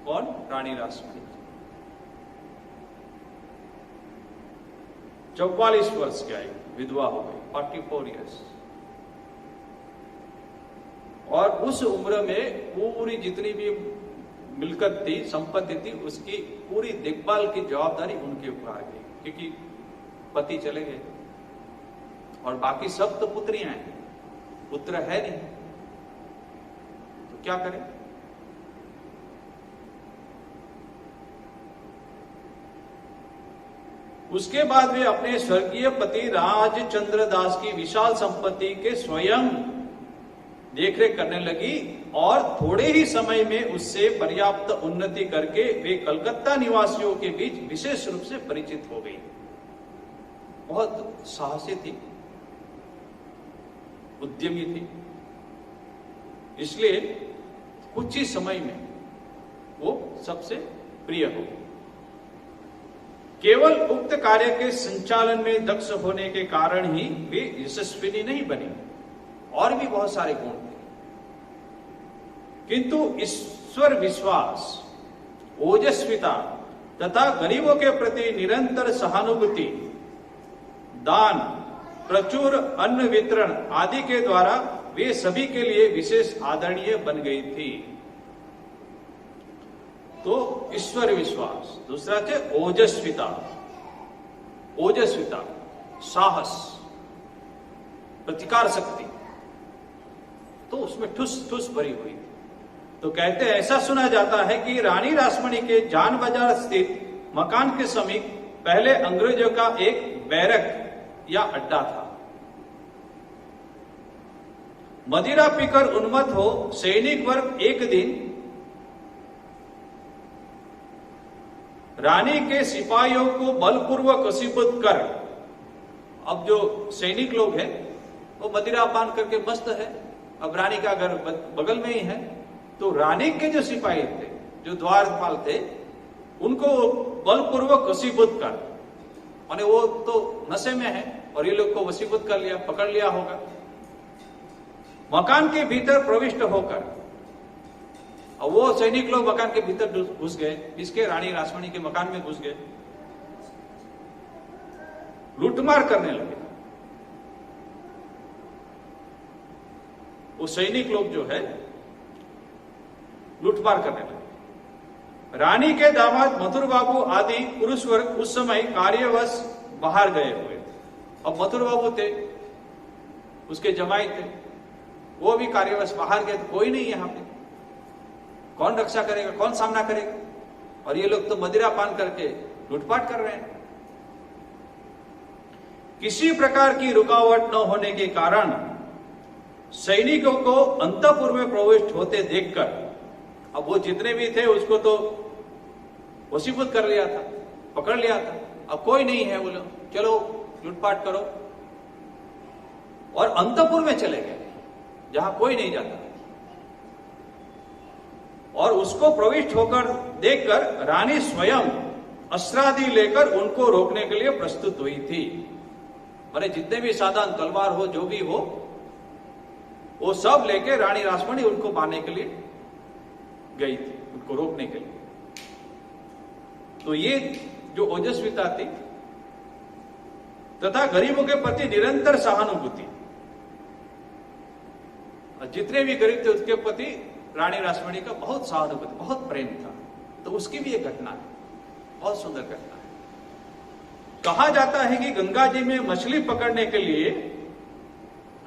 A: कौन? रानी रासमणी। 44 वर्ष की आयु, विधवा हो गई, 44 ईयर्स। और उस उम्र में पूरी जितनी भी मिलकत थी, संपत्ति थी, उसकी पूरी देखभाल की जवाबदारी उनके ऊपर आ गई, क्योंकि पति चले गए और बाकी सब तो पुत्रियां हैं, पुत्र है नहीं, तो क्या करें? उसके बाद वे अपने स्वर्गीय पति राजचंद्र दास की विशाल संपत्ति के स्वयं देखरेख करने लगी और थोड़े ही समय में उससे पर्याप्त उन्नति करके वे कलकत्ता निवासियों के बीच विशेष रूप से परिचित हो गई। बहुत साहसी थी, उद्यमी थी, इसलिए कुछ ही समय में वो सबसे प्रिय हो गई। केवल उक्त कार्य के संचालन में दक्ष होने के कारण ही वे यशस्विनी नहीं बनी, और भी बहुत सारे गुण थे, किंतु ईश्वर विश्वास, ओजस्विता तथा गरीबों के प्रति निरंतर सहानुभूति, दान, प्रचुर अन्न वितरण आदि के द्वारा वे सभी के लिए विशेष आदरणीय बन गई थी। तो ईश्वर विश्वास, दूसरा थे ओजस्विता, ओजस्विता, साहस, प्रतिकार शक्ति, तो उसमें ठुस ठुस भरी हुई थी। तो कहते हैं, ऐसा सुना जाता है कि रानी रासमणी के जान बाजार स्थित मकान के समीप पहले अंग्रेजों का एक बैरक या अड्डा था। मदिरा पीकर उन्मत्त हो सैनिक वर्ग एक दिन रानी के सिपाहियों को बलपूर्वक वशीभूत कर, अब जो सैनिक लोग हैं वो मदिरा पान करके मस्त है, अब रानी का घर बगल में ही है, तो रानी के जो सिपाही थे, जो द्वारपाल थे, उनको बलपूर्वक वशीभूत कर, माने वो तो नशे में है और ये लोग को वशीभूत कर लिया, पकड़ लिया होगा। मकान के भीतर प्रविष्ट होकर, और वो सैनिक लोग मकान के भीतर घुस गए, इसके रानी रासमणी के मकान में घुस गए, लूटमार करने लगे। वो सैनिक लोग जो है लूटमार करने लगे। रानी के दामाद मथुर बाबू आदि पुरुष वर्ग उस समय कार्यवश बाहर गए हुए थे। अब मथुर बाबू थे, उसके जमाई थे, वो भी कार्यवश बाहर गए, कोई नहीं यहां पे, कौन रक्षा करेगा, कौन सामना करेगा? और ये लोग तो मदिरा पान करके लूटपाट कर रहे हैं। किसी प्रकार की रुकावट न होने के कारण सैनिकों को अंतपुर में प्रवेश होते देखकर, अब वो जितने भी थे उसको तो वशीभूत कर लिया था, पकड़ लिया था, अब कोई नहीं है, बोलो चलो लूटपाट करो, और अंतपुर में चले गए जहां कोई नहीं जाता, और उसको प्रविष्ट होकर देखकर रानी स्वयं अस्त्रादि लेकर उनको रोकने के लिए प्रस्तुत हुई थी। माने जितने भी साधन, तलवार हो, जो भी हो, वो सब लेके रानी रासमणी उनको मारने के लिए गई थी, उनको रोकने के लिए। तो ये जो ओजस्विता थी, तथा गरीबों के प्रति निरंतर सहानुभूति। और जितने भी गरीब थे उसके प्रति रानी रासमणी का बहुत सहानुभूति, बहुत प्रेम था। तो उसकी भी एक घटना है, बहुत सुंदर घटना है। कहा जाता है कि गंगा जी में मछली पकड़ने के लिए,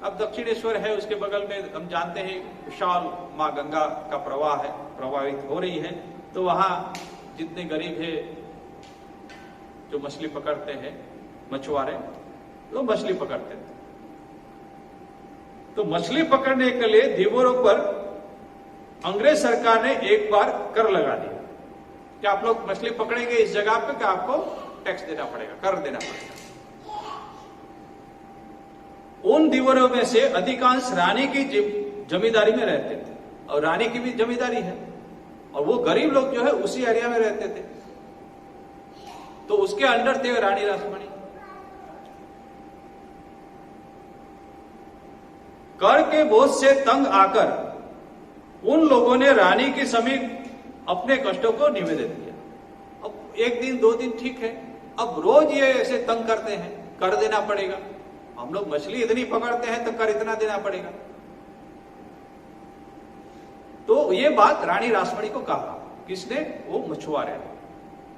A: अब दक्षिणेश्वर है उसके बगल में, हम जानते हैं विशाल मां गंगा का प्रवाह है, प्रवाहित हो रही है। तो वहां जितने गरीब है जो मछली पकड़ते हैं, मछुआरे, तो मछली पकड़ते थे। तो मछली पकड़ने के लिए धीवरों पर अंग्रेज सरकार ने एक बार कर लगा दिया कि आप लोग मछली पकड़ेंगे इस जगह पे, कि आपको टैक्स देना पड़ेगा, कर देना पड़ेगा। उन धीवरों में से अधिकांश रानी की जमींदारी में रहते थे, और रानी की भी जमींदारी है, और वो गरीब लोग जो है उसी एरिया में रहते थे। तो उसके अंडर थे रानी रासमणी। कर के बोझ से तंग आकर उन लोगों ने रानी के समीप अपने कष्टों को निवेदित किया। अब एक दिन दो दिन ठीक है, अब रोज ये ऐसे तंग करते हैं, कर देना पड़ेगा, हम लोग मछली इतनी पकड़ते हैं तो कर इतना देना पड़ेगा। तो ये बात रानी रासमणी को कहा, किसने? वो मछुआरे,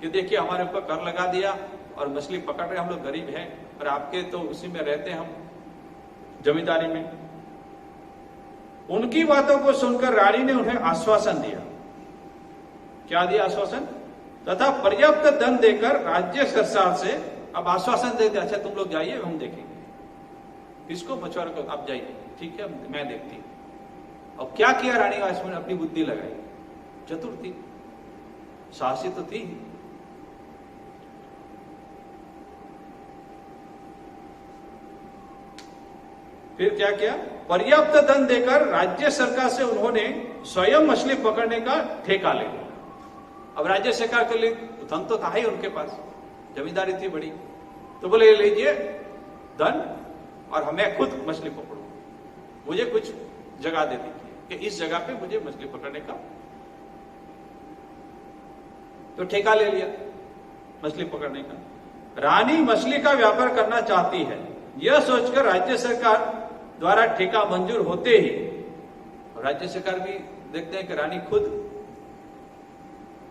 A: कि देखिए हमारे ऊपर कर लगा दिया और मछली पकड़ रहे, हम लोग गरीब हैं और आपके तो उसी में रहते हैं, हम जमींदारी में। उनकी बातों को सुनकर रानी ने उन्हें आश्वासन दिया। क्या दिया आश्वासन? तथा पर्याप्त धन देकर राज्य सरकार से, अब आश्वासन देते, अच्छा तुम लोग जाइए, हम देखेंगे। किसको? मछुआरे को, आप जाइए, ठीक है मैं देखती हूं। अब क्या किया रानी रासमणी? अपनी बुद्धि लगाई, चतुर थी, साहसी तो थी। फिर क्या किया? पर्याप्त धन देकर राज्य सरकार से उन्होंने स्वयं मछली पकड़ने का ठेका ले लिया। अब राज्य सरकार के लिए धन तो था ही उनके पास, जमींदारी थी बड़ी, तो बोले लीजिए धन और हमें खुद मछली पकड़ो, मुझे कुछ जगह दे दीजिए कि इस जगह पे मुझे मछली पकड़ने का। तो ठेका ले लिया मछली पकड़ने का। रानी मछली का व्यापार करना चाहती है, यह सोचकर राज्य सरकार द्वारा ठेका मंजूर होते ही, राज्य सरकार भी देखते हैं कि रानी खुद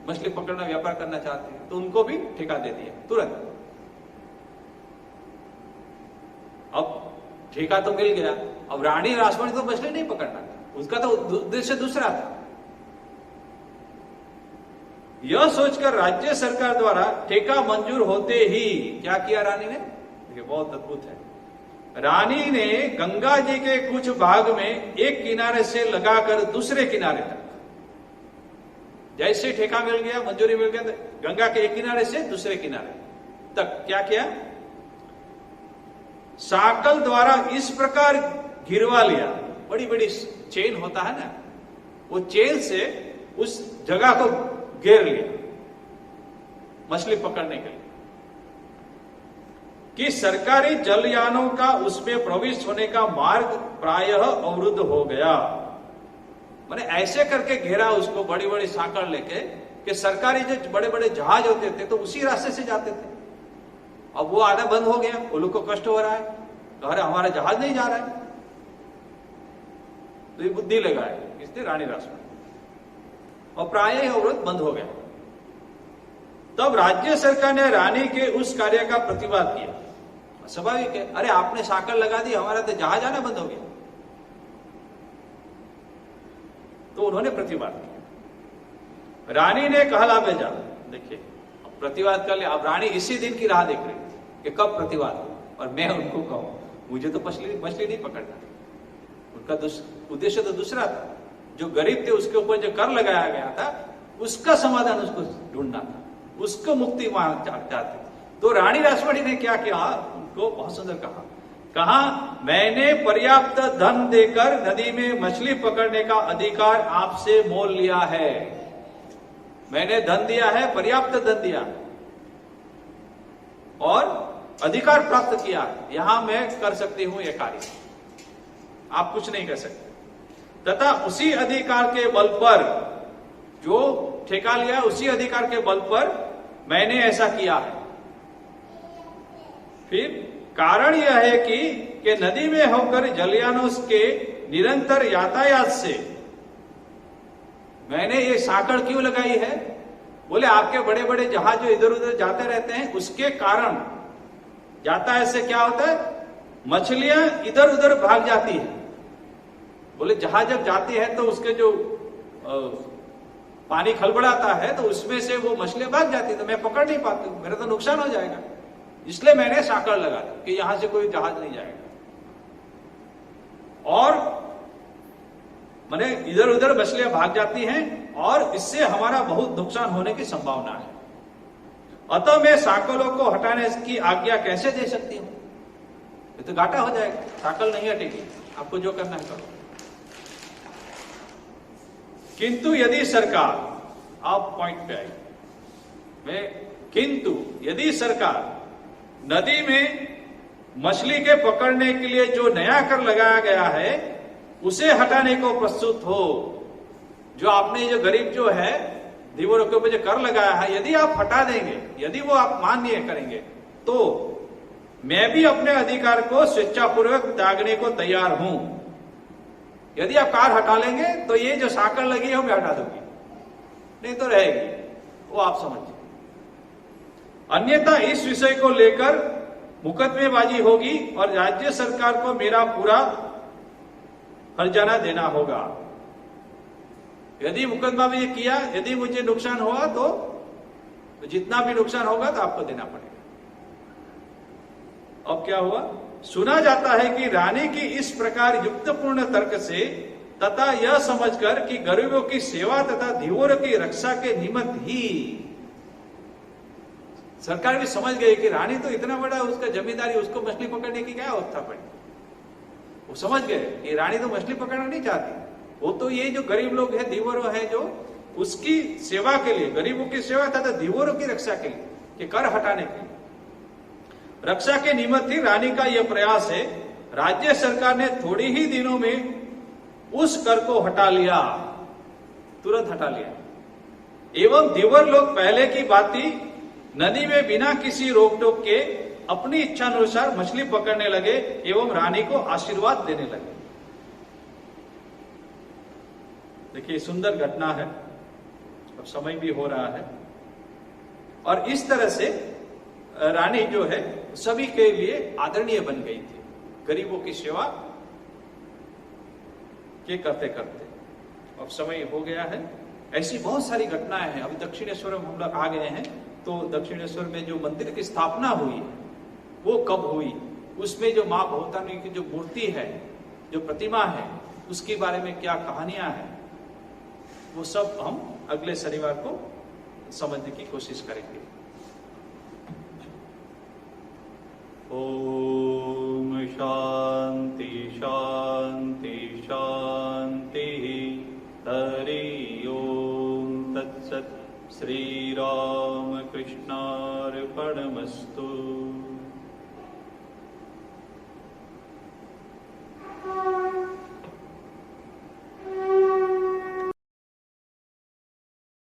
A: मछली पकड़ना व्यापार करना चाहती है, तो उनको भी ठेका दे दिया तुरंत। अब ठेका तो मिल गया, अब रानी रासमणी को मछली नहीं पकड़ना था, उसका तो उद्देश्य दूसरा था। यह सोचकर राज्य सरकार द्वारा ठेका मंजूर होते ही क्या किया रानी ने? देखिए बहुत अद्भुत है। रानी ने गंगा जी के कुछ भाग में एक किनारे से लगाकर दूसरे किनारे तक, जैसे ठेका मिल गया, मंजूरी मिल गया, तो गंगा के एक किनारे से दूसरे किनारे तक क्या किया? साकल द्वारा इस प्रकार घिरवा लिया, बड़ी बड़ी चेन होता है ना, वो चेन से उस जगह को घेर लिया मछली पकड़ने के लिए, कि सरकारी जलयानों का उसमें प्रवेश होने का मार्ग प्रायः अवरुद्ध हो गया। मैंने ऐसे करके घेरा उसको, बड़ी बड़ी साकड़ लेके, कि सरकारी जो बड़े बड़े जहाज होते थे तो उसी रास्ते से जाते थे। अब वो आना बंद हो गया, वो लोग को कष्ट हो रहा है, अरे हमारा जहाज नहीं जा रहा है। तो ये बुद्धि लगाए इसने रानी रासमणी, और प्रायः अवरोध बंद हो गया। तब राज्य सरकार ने रानी के उस कार्य का प्रतिवाद किया। स्वाभाविक है, अरे आपने साकड़ लगा दी, हमारा तो जहाज आना बंद हो गया। तो उन्होंने प्रतिवाद किया। रानी ने कहला भेजा, देखिए अब प्रतिवाद कर लिया। अब रानी इसी दिन की राह देख रही थी कि कब प्रतिवाद हो और मैं उनको कहूं, मुझे तो मछली नहीं पकड़ना। उनका उद्देश्य तो दूसरा था, जो गरीब थे उसके ऊपर जो कर लगाया गया था उसका समाधान उसको ढूंढना था, उसको मुक्ति मांगना चाहते थे। तो रानी रासमणी ने क्या किया? उनको बहुत सुंदर कहा, मैंने पर्याप्त धन देकर नदी में मछली पकड़ने का अधिकार आपसे मोल लिया है। मैंने धन दिया है, पर्याप्त धन दिया और अधिकार प्राप्त किया, यहां मैं कर सकती हूं यह कार्य, आप कुछ नहीं कर सकते। तथा उसी अधिकार के बल पर, जो ठेका लिया उसी अधिकार के बल पर मैंने ऐसा किया है। फिर कारण यह है कि नदी में होकर जलयानों के निरंतर यातायात से मैंने ये साकड़ क्यों लगाई है? बोले आपके बड़े बड़े जहाज जो इधर उधर जाते रहते हैं उसके कारण यातायात से क्या होता है, मछलियां इधर उधर भाग जाती है। बोले जहाज जब जाती है तो उसके जो पानी खलबड़ाता है तो उसमें से वो मछलियां भाग जाती है, तो मैं पकड़ नहीं पाती हूं, मेरा तो नुकसान हो जाएगा। इसलिए मैंने साकड़ लगा दी कि यहां से कोई जहाज नहीं जाएगा। और माने इधर उधर मछलियां भाग जाती हैं और इससे हमारा बहुत नुकसान होने की संभावना है। अतः मैं साकलों को हटाने की आज्ञा कैसे दे सकती हूं? ये तो घाटा हो जाएगा, साकल नहीं हटेगी, आपको जो करना है करो। किंतु यदि सरकार, आप पॉइंट पे आई, किंतु यदि सरकार नदी में मछली के पकड़ने के लिए जो नया कर लगाया गया है उसे हटाने को प्रस्तुत हो, जो आपने जो गरीब जो है दीवारों के ऊपर जो कर लगाया है, यदि आप हटा देंगे, यदि वो आप मान्य करेंगे, तो मैं भी अपने अधिकार को स्वेच्छापूर्वक त्यागने को तैयार हूं। यदि आप कार हटा लेंगे तो ये जो साकड़ लगी है वो मैं हटा दूंगी, नहीं तो रहेगी, वो आप समझिए। अन्यथा इस विषय को लेकर मुकदमेबाजी होगी और राज्य सरकार को मेरा पूरा हर्जाना देना होगा। यदि मुकदमा में ये किया, यदि मुझे नुकसान हुआ तो जितना भी नुकसान होगा तो आपको देना पड़ेगा। अब क्या हुआ? सुना जाता है कि रानी की इस प्रकार युक्तपूर्ण तर्क से तथा यह समझकर कि गरीबों की सेवा तथा धीवरों की रक्षा के निमित्त ही, सरकार भी समझ गई कि रानी तो इतना बड़ा उसका जमींदारी, उसको मछली पकड़ने की क्या अवस्था पड़ी। वो समझ गए कि रानी तो मछली पकड़ना नहीं चाहती, वो तो ये जो गरीब लोग हैं, धीवरों हैं, जो उसकी सेवा के लिए, गरीबों की सेवा तथा धीवरों की रक्षा के लिए, कि कर हटाने के लिए, रक्षा के निमित्त ही रानी का यह प्रयास है। राज्य सरकार ने थोड़ी ही दिनों में उस कर को हटा लिया, तुरंत हटा लिया। एवं धीवर लोग पहले की भांति नदी में बिना किसी रोक टोक के अपनी इच्छा अनुसार मछली पकड़ने लगे एवं रानी को आशीर्वाद देने लगे। देखिए सुंदर घटना है, अब समय भी हो रहा है, और इस तरह से रानी जो है सभी के लिए आदरणीय बन गई थी, गरीबों की सेवा के करते करते। अब समय हो गया है, ऐसी बहुत सारी घटनाएं हैं। अभी दक्षिणेश्वर में हम लोग आ गए हैं, तो दक्षिणेश्वर में जो मंदिर की स्थापना हुई वो कब हुई, उसमें जो मां भवतारिणी की जो मूर्ति है, जो प्रतिमा है, उसके बारे में क्या कहानियां हैं, वो सब हम अगले शनिवार को समझने की कोशिश करेंगे। ओम शांति शांति शांति। हरि ओम तत्सत्। श्री राम कृष्णार्पणमस्तु।